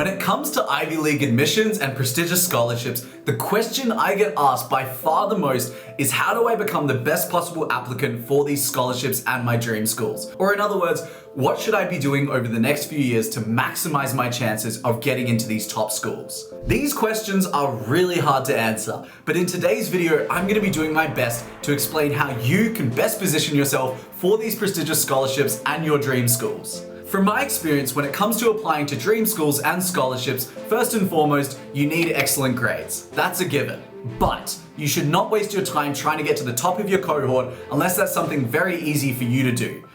When it comes to Ivy League admissions and prestigious scholarships, the question I get asked by far the most is how do I become the best possible applicant for these scholarships and my dream schools? Or in other words, what should I be doing over the next few years to maximize my chances of getting into these top schools? These questions are really hard to answer, but in today's video, I'm going to be doing my best to explain how you can best position yourself for these prestigious scholarships and your dream schools. From my experience, when it comes to applying to dream schools and scholarships, first and foremost, you need excellent grades. That's a given. But you should not waste your time trying to get to the top of your cohort unless that's something very easy for you to do.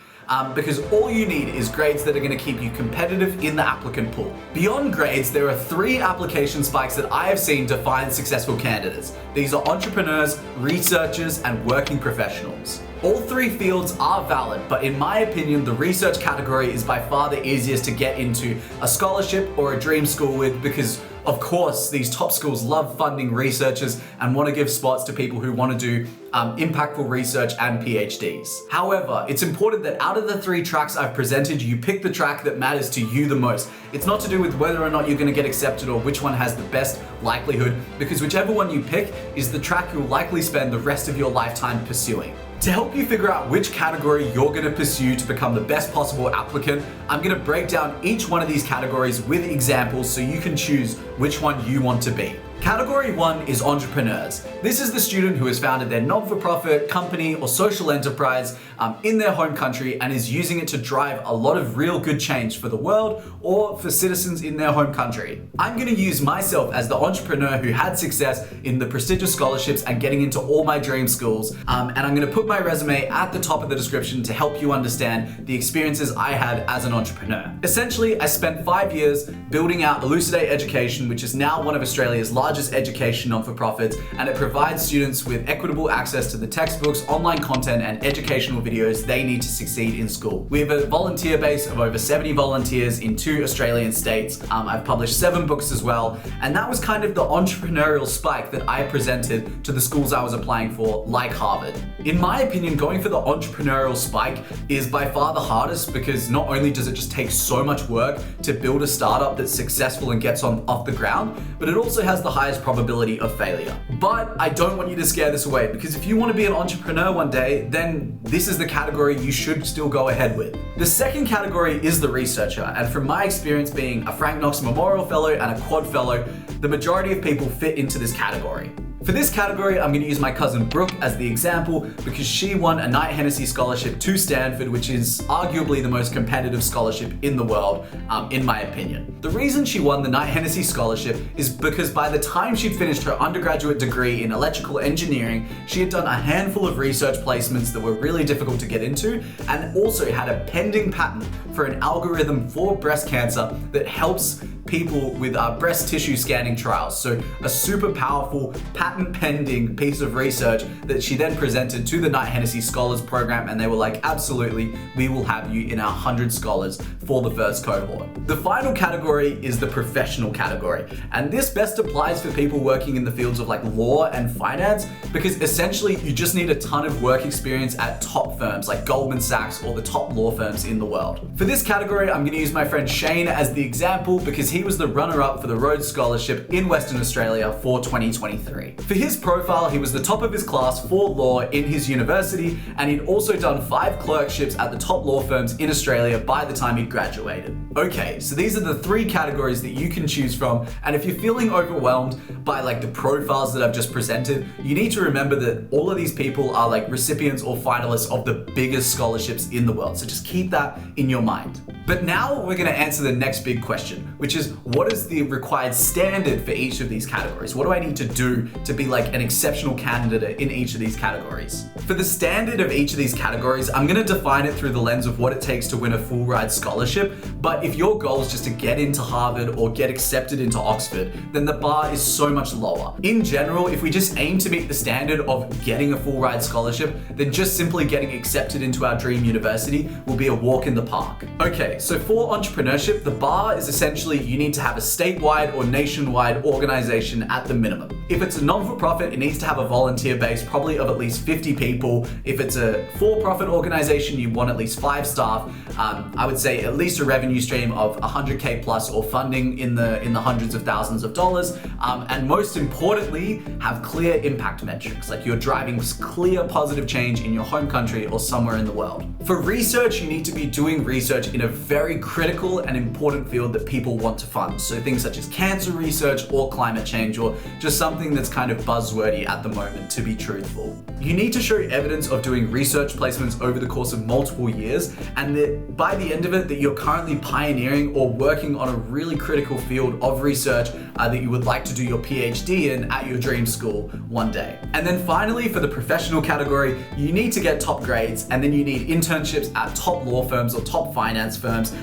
Because all you need is grades that are going to keep you competitive in the applicant pool. Beyond grades, there are 3 application spikes that I have seen define successful candidates. These are entrepreneurs, researchers, and working professionals. All 3 fields are valid, but in my opinion, the research category is by far the easiest to get into a scholarship or a dream school with because, of course, these top schools love funding researchers and want to give spots to people who want to do impactful research and PhDs. However, it's important that out of the 3 tracks I've presented, you pick the track that matters to you the most. It's not to do with whether or not you're going to get accepted or which one has the best likelihood, because whichever one you pick is the track you'll likely spend the rest of your lifetime pursuing. To help you figure out which category you're going to pursue to become the best possible applicant, I'm going to break down each one of these categories with examples so you can choose which one you want to be. Category 1 is entrepreneurs. This is the student who has founded their non-for-profit company or social enterprise in their home country and is using it to drive a lot of real good change for the world or for citizens in their home country. I'm going to use myself as the entrepreneur who had success in the prestigious scholarships and getting into all my dream schools, and I'm going to put my resume at the top of the description to help you understand the experiences I had as an entrepreneur. Essentially, I spent 5 years building out Elucidate Education, which is now one of Australia's largest education non-for-profits, and it provides students with equitable access to the textbooks, online content, and educational videos they need to succeed in school. We have a volunteer base of over 70 volunteers in 2 Australian states. I've published 7 books as well, and that was kind of the entrepreneurial spike that I presented to the schools I was applying for, like Harvard. In my opinion, going for the entrepreneurial spike is by far the hardest because not only does it just take so much work to build a startup that's successful and gets off the ground, but it also has the highest probability of failure. But I don't want you to scare this away, because if you want to be an entrepreneur one day, then this is the category you should still go ahead with. The second category is the researcher, and from my experience being a Frank Knox Memorial Fellow and a Quad Fellow, the majority of people fit into this category. For this category, I'm going to use my cousin Brooke as the example because she won a Knight Hennessy scholarship to Stanford, which is arguably the most competitive scholarship in the world, in my opinion. The reason she won the Knight Hennessy scholarship is because by the time she'd finished her undergraduate degree in electrical engineering, she had done a handful of research placements that were really difficult to get into, and also had a pending patent for an algorithm for breast cancer that helps people with breast tissue scanning trials. So a super powerful patent pending piece of research that she then presented to the Knight Hennessy Scholars Program, and they were like, absolutely, we will have you in our 100 scholars for the first cohort. The final category is the professional category, and this best applies for people working in the fields of like law and finance, because essentially you just need a ton of work experience at top firms like Goldman Sachs or the top law firms in the world. For this category, I'm going to use my friend Shane as the example because he was the runner-up for the Rhodes Scholarship in Western Australia for 2023. For his profile, he was the top of his class for law in his university, and he'd also done 5 clerkships at the top law firms in Australia by the time he'd graduated. Okay, so these are the 3 categories that you can choose from, and if you're feeling overwhelmed by like the profiles that I've just presented, you need to remember that all of these people are like recipients or finalists of the biggest scholarships in the world, so just keep that in your mind. But now we're going to answer the next big question, which is what is the required standard for each of these categories? What do I need to do to be like an exceptional candidate in each of these categories? For the standard of each of these categories, I'm going to define it through the lens of what it takes to win a full ride scholarship. But if your goal is just to get into Harvard or get accepted into Oxford, then the bar is so much lower. In general, if we just aim to meet the standard of getting a full ride scholarship, then just simply getting accepted into our dream university will be a walk in the park. Okay, so for entrepreneurship, the bar is essentially you you need to have a statewide or nationwide organization at the minimum. If it's a non-for-profit, it needs to have a volunteer base, probably of at least 50 people. If it's a for-profit organization, you want at least 5 staff. I would say at least a revenue stream of 100K plus, or funding in the hundreds of thousands of dollars. And most importantly, have clear impact metrics, like you're driving clear positive change in your home country or somewhere in the world. For research, you need to be doing research in a very critical and important field that people want to fund. So things such as cancer research or climate change, or just something that's kind of buzzwordy at the moment, to be truthful. You need to show evidence of doing research placements over the course of multiple years, and that by the end of it, that you're currently pioneering or working on a really critical field of research that you would like to do your PhD in at your dream school one day. And then finally, for the professional category, you need to get top grades, and then you need internships at top law firms or top finance firms,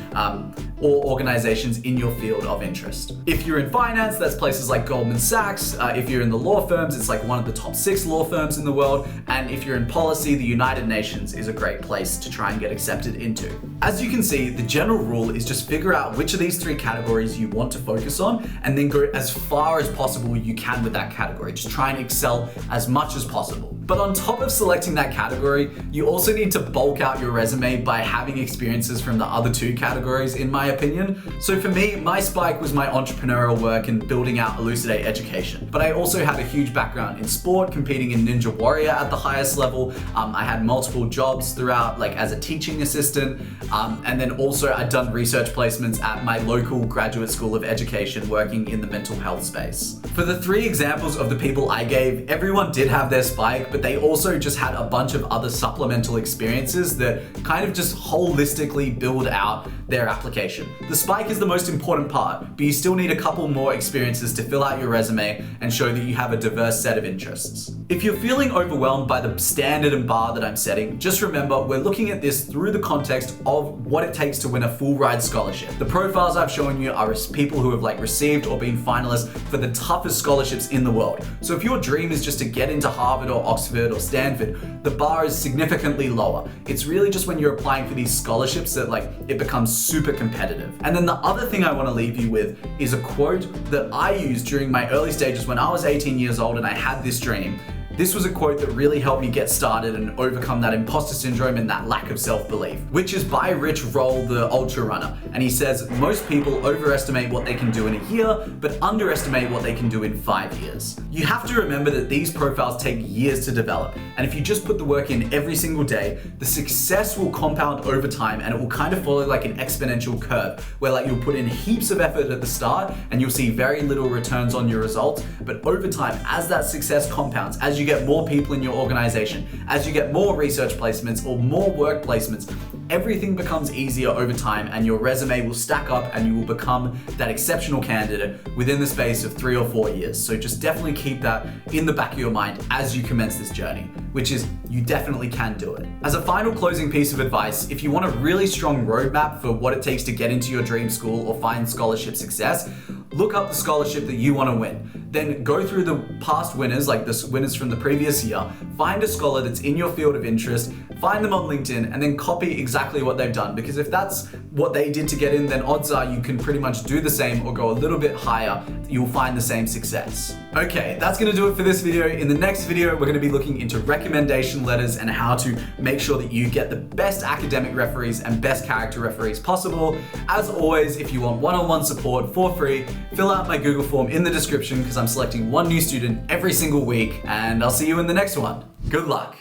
or organizations in your field of interest. If you're in finance, that's places like Goldman Sachs. If you're in the law firms, it's like one of the top 6 law firms in the world. And if you're in policy, the United Nations is a great place to try and get accepted into. As you can see, the general rule is just figure out which of these 3 categories you want to focus on, and then go as far as possible you can with that category. Just try and excel as much as possible. But on top of selecting that category, you also need to bulk out your resume by having experiences from the other 2 categories, in my opinion. So for me, my spike was my entrepreneurial work and building out Elucidate Education. But I also had a huge background in sport, competing in Ninja Warrior at the highest level. I had multiple jobs throughout, like as a teaching assistant. And then also I'd done research placements at my local graduate school of education, working in the mental health space. For the 3 examples of the people I gave, everyone did have their spike, but they also just had a bunch of other supplemental experiences that kind of just holistically build out their application. The spike is the most important part, but you still need a couple more experiences to fill out your resume and show that you have a diverse set of interests. If you're feeling overwhelmed by the standard and bar that I'm setting, just remember we're looking at this through the context of what it takes to win a full ride scholarship. The profiles I've shown you are people who have received or been finalists for the toughest scholarships in the world. So if your dream is just to get into Harvard or Oxford or Stanford, the bar is significantly lower. It's really just when you're applying for these scholarships that it becomes super competitive. And then the other thing I want to leave you with is a quote that I used during my early stages when I was 18 years old and I had this dream. This was a quote that really helped me get started and overcome that imposter syndrome and that lack of self-belief, which is by Rich Roll, the ultra runner. And he says, most people overestimate what they can do in a year, but underestimate what they can do in 5 years. You have to remember that these profiles take years to develop. And if you just put the work in every single day, the success will compound over time, and it will kind of follow like an exponential curve where you'll put in heaps of effort at the start and you'll see very little returns on your results. But over time, as that success compounds, as you get more people in your organization, as you get more research placements or more work placements, everything becomes easier over time and your resume will stack up and you will become that exceptional candidate within the space of 3 or 4 years. So just definitely keep that in the back of your mind as you commence this journey, which is you definitely can do it. As a final closing piece of advice, if you want a really strong roadmap for what it takes to get into your dream school or find scholarship success, look up the scholarship that you want to win. Then go through the past winners, like the winners from the previous year, find a scholar that's in your field of interest, find them on LinkedIn, and then copy exactly what they've done. Because if that's what they did to get in, then odds are you can pretty much do the same or go a little bit higher. You'll find the same success. Okay, that's gonna do it for this video. In the next video, we're gonna be looking into recommendation letters and how to make sure that you get the best academic referees and best character referees possible. As always, if you want one-on-one support for free, fill out my Google form in the description because I'm selecting one new student every single week, and I'll see you in the next one. Good luck.